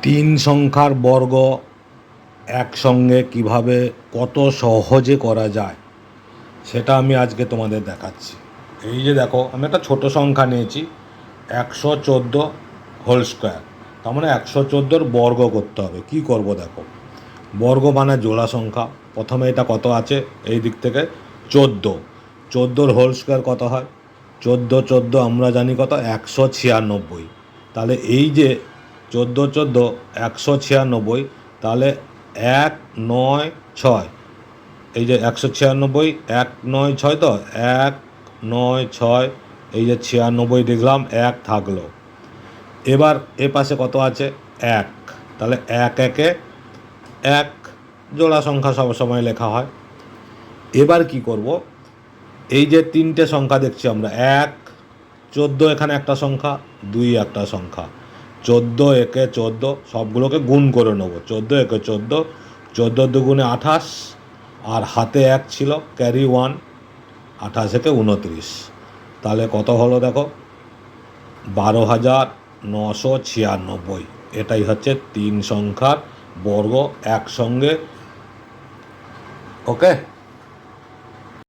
তিন সংখ্যার বর্গ একসঙ্গে কিভাবে কত সহজে করা যায় সেটা আমি আজকে তোমাদের দেখাচ্ছি। এই যে দেখো, আমি একটা ছোট সংখ্যা নিয়েছি 114 হোল স্কোয়ার, তার মানে 114 বর্গ করতে হবে। কি করব দেখো, বর্গ মানে জোড়া সংখ্যা। প্রথমে এটা কত আছে, এই দিক থেকে 14, 14 হোল স্কোয়ার কত হয়, 14 আমরা জানি কত, 196। তাহলে এই যে 14 196, তাহলে 196, এই যে 196, 196, তো 196, এই যে 96 লিখলাম, এক থাকলো। এবার এ পাশে কত আছে, এক, তাহলে এক একে এক, জোড়া সংখ্যা সবসময় লেখা হয়। এবার কি করব, এই যে তিনটে সংখ্যা দেখছি আমরা, 1, 14 এখানে একটা সংখ্যা, 2 একটা সংখ্যা, 14 একে 14, সবগুলোকে গুণ করে নেবো। 14 একে 14, 14 দুগুণে 28, আর হাতে এক ছিল, ক্যারি 1, 28 একে 29। তাহলে কত হলো দেখো, 12,996। এটাই হচ্ছে তিন সংখ্যার বর্গ একসঙ্গে। ওকে।